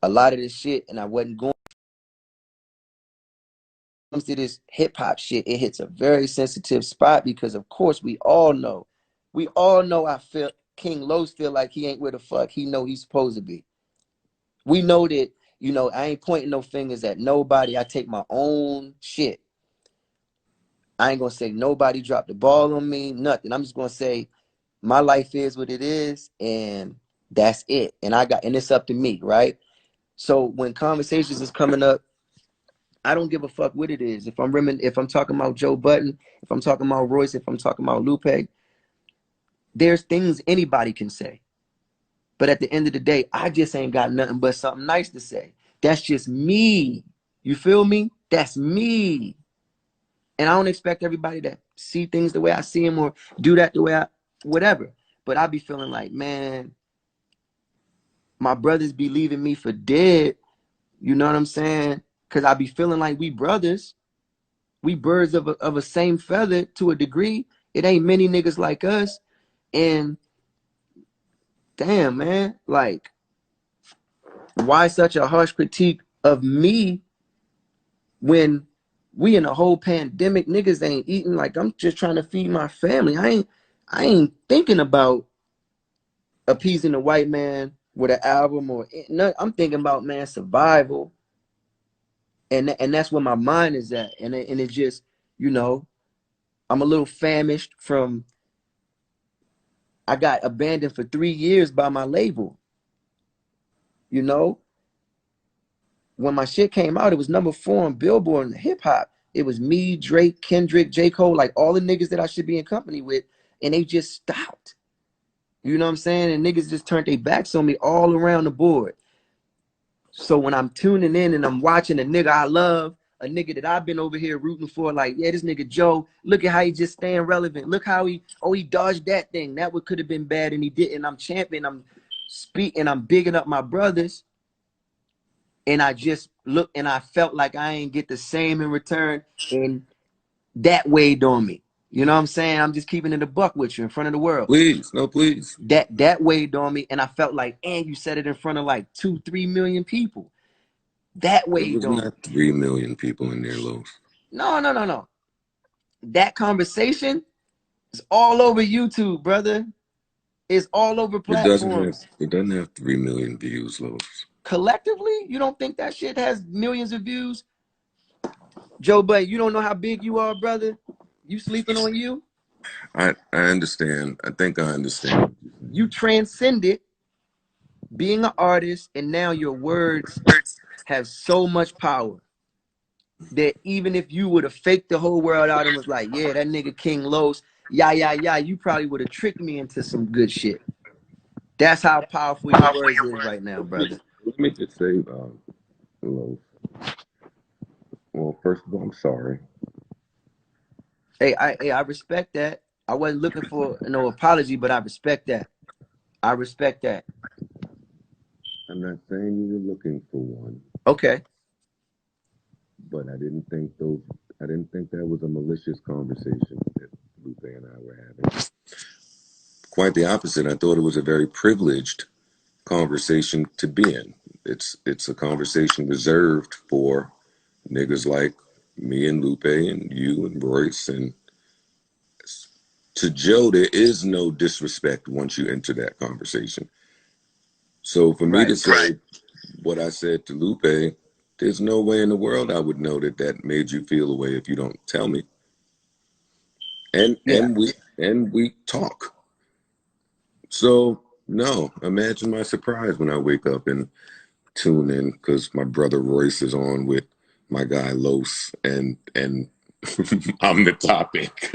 a lot of this shit, and I wasn't going to this hip hop shit. It hits a very sensitive spot because, of course, we all know I feel King Los feel like he ain't where the fuck he know he's supposed to be. We know that, you know, I ain't pointing no fingers at nobody. I take my own shit. I ain't gonna say nobody dropped the ball on me, nothing. I'm just gonna say my life is what it is, and that's it. And it's up to me, right? So when conversations is coming up, I don't give a fuck what it is. If I'm talking about Joe Budden, if I'm talking about Royce, if I'm talking about Lupe, there's things anybody can say. But at the end of the day, I just ain't got nothing but something nice to say. That's just me. You feel me? That's me. And I don't expect everybody to see things the way I see them or do that the way whatever. But I be feeling like, man, my brothers be leaving me for dead. You know what I'm saying? Because I be feeling like we brothers. We birds of a same feather to a degree. It ain't many niggas like us. And damn, man, like, why such a harsh critique of me when we in a whole pandemic? Niggas ain't eating. Like, I'm just trying to feed my family. I ain't thinking about appeasing the white man with an album or no. I'm thinking about, man, survival. And that's where my mind is at. And it just, you know, I'm a little famished from, I got abandoned for 3 years by my label. You know, when my shit came out, it was #4 on Billboard in hip hop. It was me, Drake, Kendrick, J. Cole, like all the niggas that I should be in company with, and they just stopped. You know what I'm saying? And niggas just turned their backs on me all around the board. So when I'm tuning in and I'm watching a nigga I love, a nigga that I've been over here rooting for, like, yeah, this nigga Joe, look at how he just staying relevant. Look how he dodged that thing. That could have been bad and he didn't. I'm champion. I'm speaking. I'm bigging up my brothers. And I just look and I felt like I ain't get the same in return, and that weighed on me. You know what I'm saying? I'm just keeping it a buck with you in front of the world. Please, no, please. That weighed on me, and I felt like, and you said it in front of like 2-3 million people. That weighed on me. There was not 3 million people in there, Los. No. That conversation is all over YouTube, brother. It's all over platforms. It doesn't have 3 million views, Los. Collectively, you don't think that shit has millions of views? Joe Budden, you don't know how big you are, brother. You sleeping on you? I understand. I think I understand. You transcended being an artist, and now your words have so much power that even if you would have faked the whole world out and was like, yeah, that nigga King Los, yeah, you probably would have tricked me into some good shit. That's how powerful your words is right now, brother. Let me just say, Los. Well, first of all, I'm sorry. Hey, I respect that. I wasn't looking for no apology, but I respect that. I respect that. I'm not saying you were looking for one. Okay. But I didn't think that was a malicious conversation that Lupe and I were having. Quite the opposite. I thought it was a very privileged conversation to be in. It's a conversation reserved for niggas like me and Lupe and you and Royce. And to Joe, there is no disrespect once you enter that conversation. So for me to say what I said to Lupe, there's no way in the world I would know that made you feel a way if you don't tell me. And we talk. So no, imagine my surprise when I wake up and tune in because my brother Royce is on with my guy Los, and I'm the topic.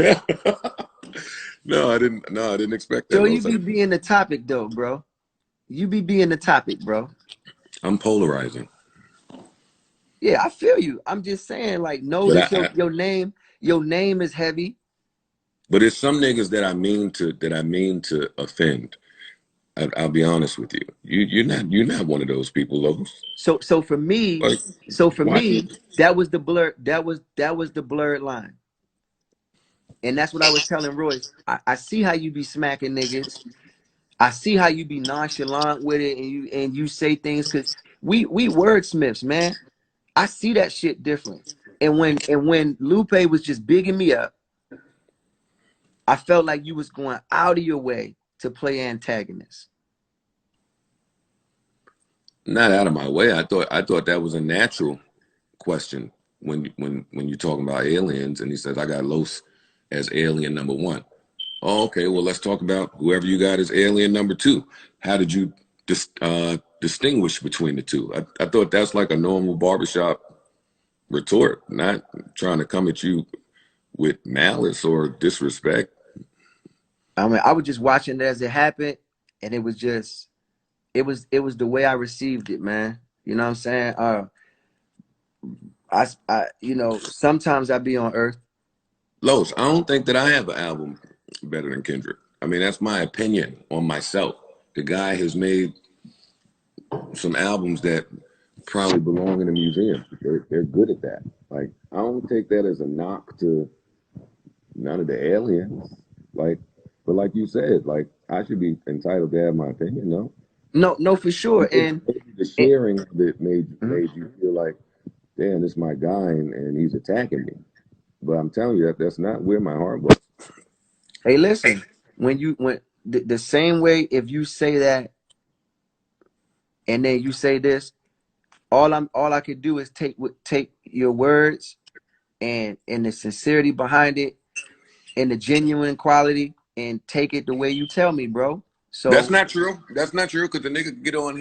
No, I didn't expect that. So you be being the topic though, bro. You be being the topic, bro. I'm polarizing. Yeah, I feel you. I'm just saying, like, know that your name is heavy. But it's some niggas that I mean to offend. I'll be honest with you. You're not one of those people, Los. So for me, like, that was the blur. That was the blurred line. And that's what I was telling Royce. I see how you be smacking niggas. I see how you be nonchalant with it, and you say things because we wordsmiths, man. I see that shit different. And when Lupe was just bigging me up, I felt like you was going out of your way to play antagonist. Not out of my way. I thought that was a natural question when you're talking about aliens, and he says I got Los as alien number one. Oh, okay. Well, let's talk about whoever you got as alien number two. How did you distinguish between the two? I thought that's like a normal barbershop retort, not trying to come at you with malice or disrespect. I mean, I was just watching it as it happened, and it was just, it was the way I received it, man. You know what I'm saying? You know, sometimes I be on Earth. Los, I don't think that I have an album better than Kendrick. I mean, that's my opinion on myself. The guy has made some albums that probably belong in a museum. They're good at that. Like, I don't take that as a knock to none of the aliens. Like, but like you said, like, I should be entitled to have my opinion, no? No, for sure. Maybe the sharing of it Mhm. made you feel like, damn, this is my guy and he's attacking me. But I'm telling you that's not where my heart was. Hey, listen, when the same way, if you say that and then you say this, all I could do is take your words and the sincerity behind it and the genuine quality and take it the way you tell me, bro. That's So not true. That's not true because a nigga could get on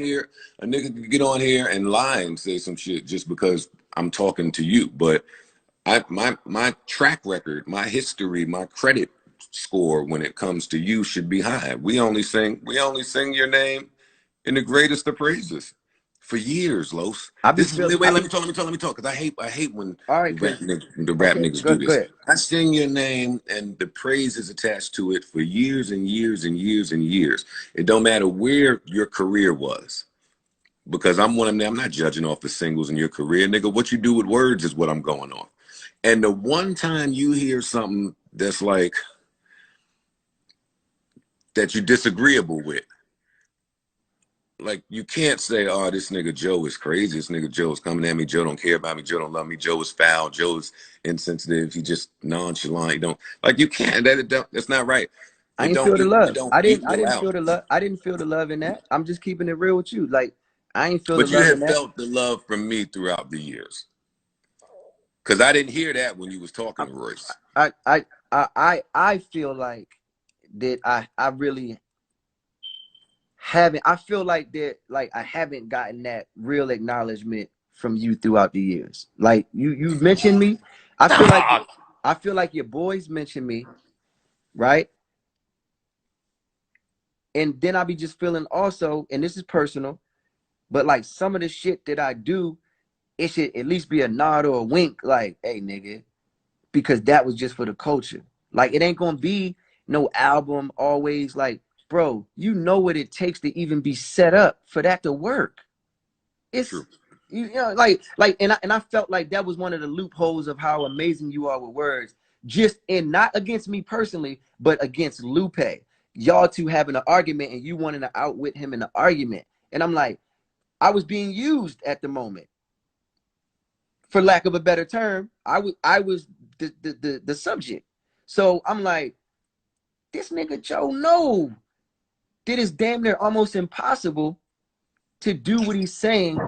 here and lie and say some shit just because I'm talking to you. But my track record, my history, my credit score when it comes to you should be high. We only sing your name in the greatest of praises for years, Los. I be This is feel wait, I let be me talk because I hate when all the right, cause rap okay, niggas do go this. ahead. I sing your name and the praise is attached to it for years and years and years and years. It don't matter where your career was. Because I'm one of them, I'm not judging off the singles in your career, nigga. What you do with words is what I'm going on. And the one time you hear something that's like that you're disagreeable with, like you can't say, "Oh, this nigga Joe is crazy. This nigga Joe is coming at me. Joe don't care about me. Joe don't love me. Joe is foul. Joe is insensitive. He just nonchalant. He don't like you can't. That's not right. I It ain't don't feel the love. I equal didn't out. feel the love. I didn't feel the love in that. I'm just keeping it real with you. Like I ain't feel the But you love in have that. felt the love from me throughout the years, because I didn't hear that when you was talking I to Royce. I feel like that I really haven't. I feel like that like I haven't gotten that real acknowledgement from you throughout the years. Like you mentioned me. I feel like your boys mention me, right? And then I be just feeling also, and this is personal, but like some of the shit that I do, it should at least be a nod or a wink, like, hey nigga, because that was just for the culture. Like it ain't gonna be no album always like, bro, you know what it takes to even be set up for that to work. It's True. you know, and I felt like that was one of the loopholes of how amazing you are with words. Just and not against me personally, but against Lupe. Y'all two having an argument and you wanting to outwit him in the argument. And I'm like, I was being used at the moment. For lack of a better term, I was the subject. So I'm like, this nigga Joe know that it's damn near almost impossible to do what he's saying,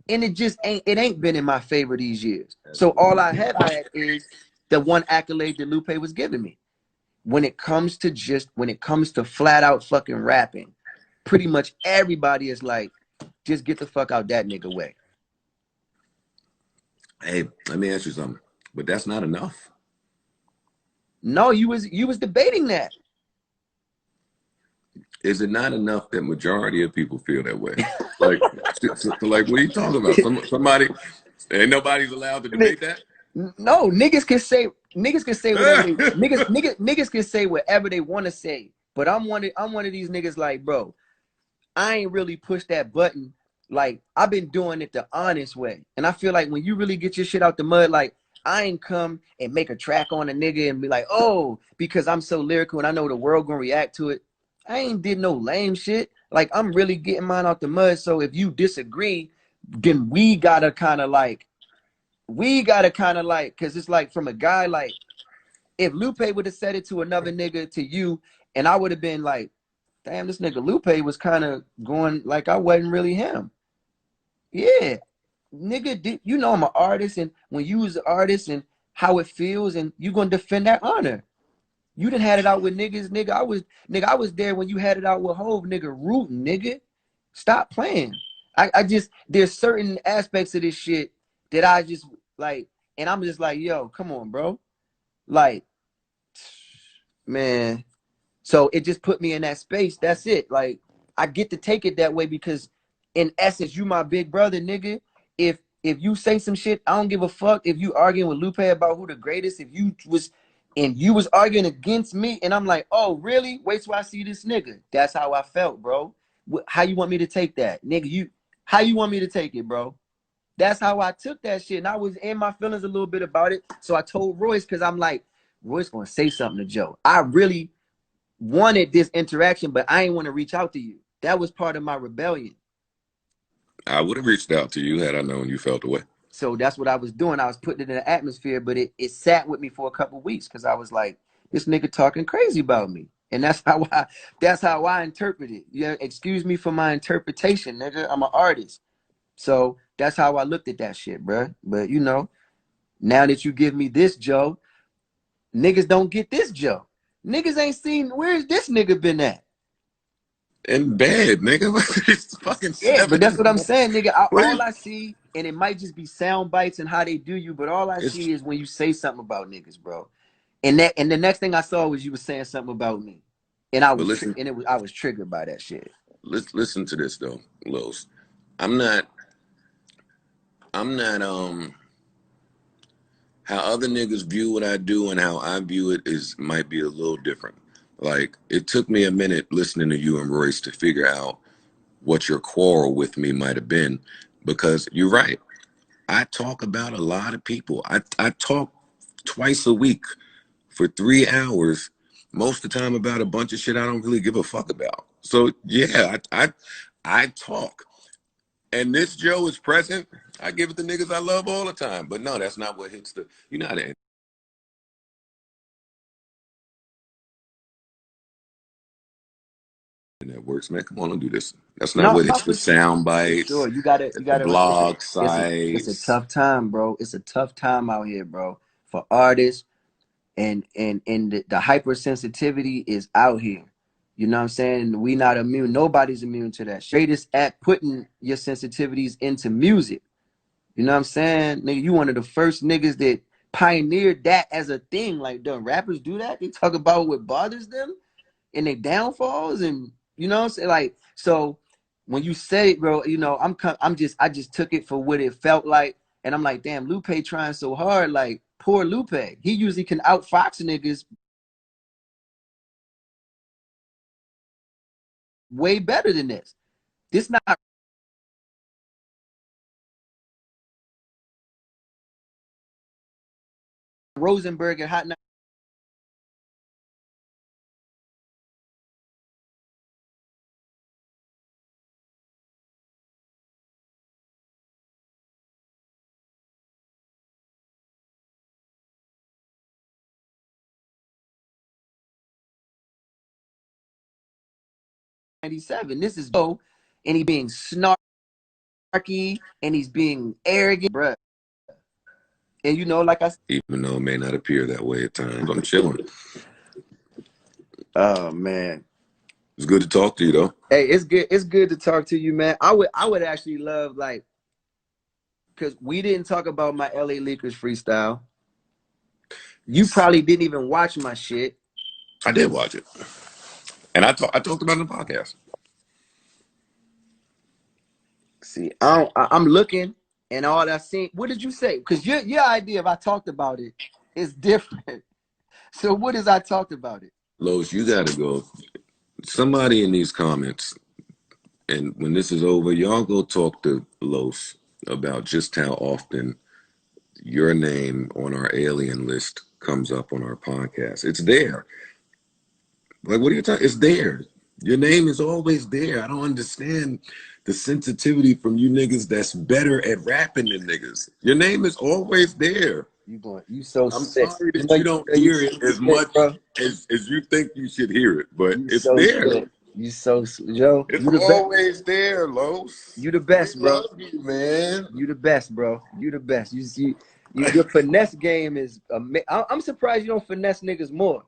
and it ain't been in my favor these years. So all I have had is the one accolade that Lupe was giving me. When it comes to flat out fucking rapping, pretty much everybody is like, just get the fuck out that nigga way. Hey, let me ask you something. But that's not enough. No, you was debating that. Is it not enough that majority of people feel that way? Like, like what are you talking about? Somebody, ain't nobody's allowed to debate that. No, niggas can say whatever they niggas can say whatever they want to say. But I'm one of these niggas like, bro, I ain't really pushed that button. Like I've been doing it the honest way. And I feel like when you really get your shit out the mud, like I ain't come and make a track on a nigga and be like, oh, because I'm so lyrical and I know the world gonna react to it. I ain't did no lame shit. Like, I'm really getting mine out the mud. So if you disagree, then we gotta kind of like, because it's like from a guy, like, if Lupe would have said it to another nigga, to you, and I would have been like, damn, this nigga Lupe was kind of going like I wasn't really him. Yeah, nigga, you know I'm an artist, and when you was an artist and how it feels, and you gonna defend that honor. You done had it out with niggas, nigga. I was there when you had it out with Hove, nigga, rooting, nigga. Stop playing. I just, there's certain aspects of this shit that I just like, and I'm just like, yo, come on, bro. Like, man. So it just put me in that space. That's it. Like, I get to take it that way because in essence, you my big brother, nigga. If you say some shit, I don't give a fuck if you arguing with Lupe about who the greatest. If you was arguing against me, and I'm like, oh, really? Wait till I see this nigga. That's how I felt, bro. How you want me to take that? Nigga, how you want me to take it, bro? That's how I took that shit. And I was in my feelings a little bit about it. So I told Royce, because I'm like, Royce gonna say something to Joe. I really wanted this interaction, but I ain't want to reach out to you. That was part of my rebellion. I would have reached out to you had I known you felt the way. So that's what I was doing. I was putting it in the atmosphere, but it sat with me for a couple of weeks because I was like, this nigga talking crazy about me. And that's how I interpret it. Yeah, excuse me for my interpretation, nigga. I'm an artist. So that's how I looked at that shit, bro. But you know, now that you give me this, Joe, niggas don't get this, Joe. Niggas ain't seen, where's this nigga been at? In bed, nigga. It's fucking Yeah, but 7 that's in what the I'm morning. saying, nigga. What All is, I see, and it might just be sound bites and how they do you, but all I it's, see is when you say something about niggas, bro. And the next thing I saw was you was saying something about me, and but listen, I was triggered by that shit. listen to this though, Los. I'm not, I'm not, how other niggas view what I do and how I view it is might be a little different. Like, it took me a minute listening to you and Royce to figure out what your quarrel with me might have been, because you're right. I talk about a lot of people. I talk twice a week for 3 hours, most of the time about a bunch of shit I don't really give a fuck about. So yeah, I talk. And this Joe is present. I give it to niggas I love all the time. But no, that's not what hits the, you know how the internet works, man. Come on, don't do this. That's not No, what no, hits the sound for sure. bites, You the gotta. blog It's a sites. tough time, bro. It's a tough time out here, bro, for artists, and the hypersensitivity is out here. You know what I'm saying? We not immune. Nobody's immune to that. Greatest at putting your sensitivities into music. You know what I'm saying? Nigga, you one of the first niggas that pioneered that as a thing. Like, the rappers do that. They talk about what bothers them and their downfalls, and you know what I'm saying? Like, so when you say it, bro, you know, I just took it for what it felt like. And I'm like, damn, Lupe trying so hard. Like, poor Lupe. He usually can outfox niggas way better than this. This not Rosenberg and Hot 97. This is Joe, and he being snarky, and he's being arrogant, bruh. And you know, like I said, Even though it may not appear that way at times, I'm chilling. oh man. It's good to talk to you though. Hey, it's good. It's good to talk to you, man. I would actually love, like, because we didn't talk about my LA Lakers freestyle. You probably didn't even watch my shit. I did watch it. And I talked about it in the podcast. See, I'm looking, and all I seen. What did you say? Because your idea of I talked about it is different. So what is I talked about it? Los, you gotta go. Somebody in these comments, and when this is over, y'all go talk to Los about just how often your name on our alien list comes up on our podcast. It's there. Like, what are you talking? It's there. Your name is always there. I don't understand the sensitivity from you niggas that's better at rapping than niggas. Your name is always there. You so I'm sick. sorry You that know you don't you hear so it as sick, much bro. as you think you should hear it, but You it's so there. sick. You so Joe. It's You the best. always there, Los. You the We best, bro. love you, man. You the best, bro. You the best. Your finesse game is I'm surprised you don't finesse niggas more,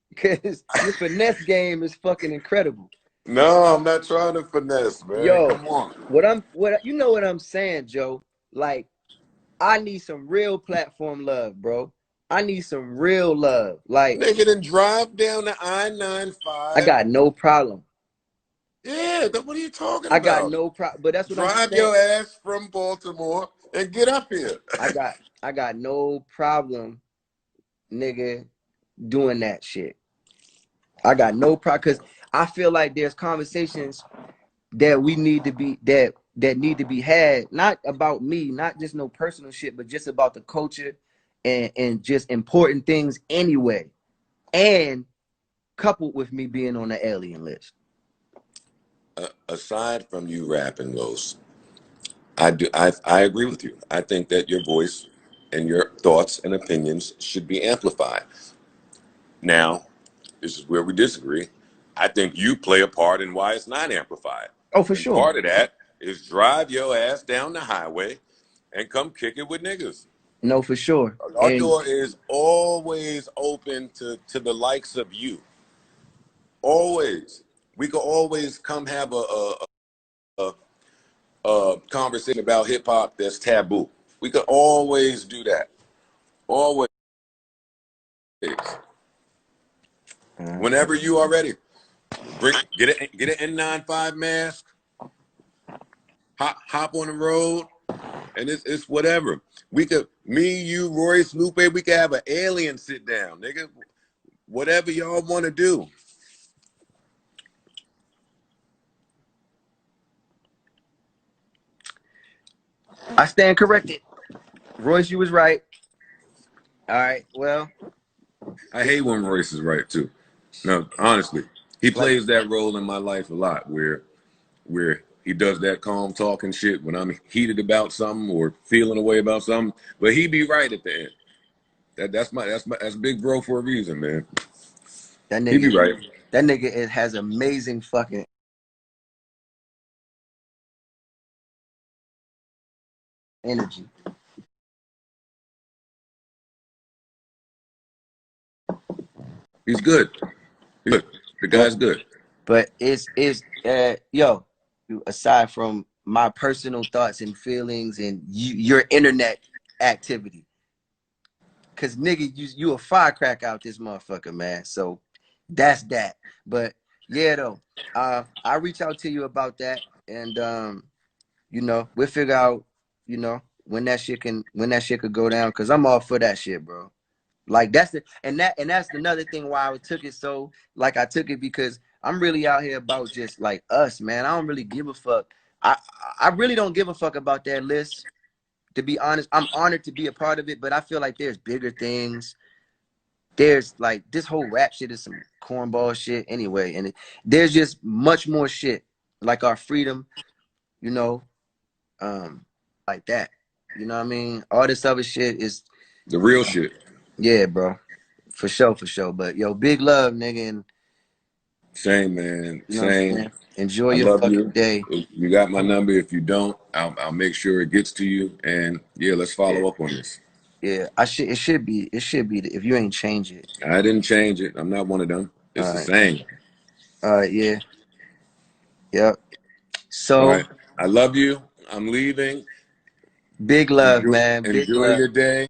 because your finesse game is fucking incredible. No, I'm not trying to finesse, man. Yo, Come on. what you know what I'm saying, Joe? Like, I need some real platform love, bro. I need some real love. Like, Nigga, then drive down the I I-95. got no problem. Yeah, what are you talking I got about? no problem. But that's what I'm Drive saying. your ass from Baltimore and get up here. I got no problem, nigga, doing that shit. I got no problem, because I feel like there's conversations that we need to be that need to be had, not about me, not just no personal shit, but just about the culture and just important things anyway. And coupled with me being on the alien list. Aside from you rapping, Los, I agree with you. I think that your voice and your thoughts and opinions should be amplified. Now, this is where we disagree. I think you play a part in why it's not amplified. Oh, for And sure. part of that is drive your ass down the highway and come kick it with niggas. No, for sure. Our And door is always open to the likes of you. Always. We could always come have a conversation about hip hop that's taboo. We could always do that. Always. Whenever you are ready. Get an N95 mask, hop on the road, and it's whatever. We could, me, you, Royce, Lupe, we could have an alien sit down, nigga. Whatever y'all want to do. I stand corrected. Royce, you was right. All right. Well, I hate when Royce is right too. No, honestly, he like, plays that role in my life a lot, where he does that calm talking shit when I'm heated about something or feeling a way about something, but he be right at the end. That's big bro for a reason, man. that He nigga, be right. that nigga has amazing fucking energy. He's good. He's good. The guy's good. But yo, aside from my personal thoughts and feelings and your internet activity, cause nigga, you a firecracker out this motherfucker, man. So that's that. But yeah, though, I'll reach out to you about that, and we'll figure out, when that shit could go down, cause I'm all for that shit, bro. Like that's another thing why I took it so like I took it, because I'm really out here about just like us, man. I don't really give a fuck. I I really don't give a fuck about that list. To be honest, I'm honored to be a part of it, but I feel like there's bigger things. There's like this whole rap shit is some cornball shit anyway, and there's just much more shit like our freedom, you know, um, like that. You know what I mean? All this other shit is, The real shit. yeah, bro. For sure, for sure. But yo, big love, nigga, and Same, man. you know what I'm Same. saying? Enjoy I your love fucking you. day. You got my number. If you don't, I'll make sure it gets to you. And yeah, let's Yeah, follow up on this. yeah. It should be if you ain't change it. I didn't change it. I'm not one of them. All It's the right. same. All right, yeah. Yep. All So right. I love you. I'm leaving. big love, man. Big Enjoy love. your day.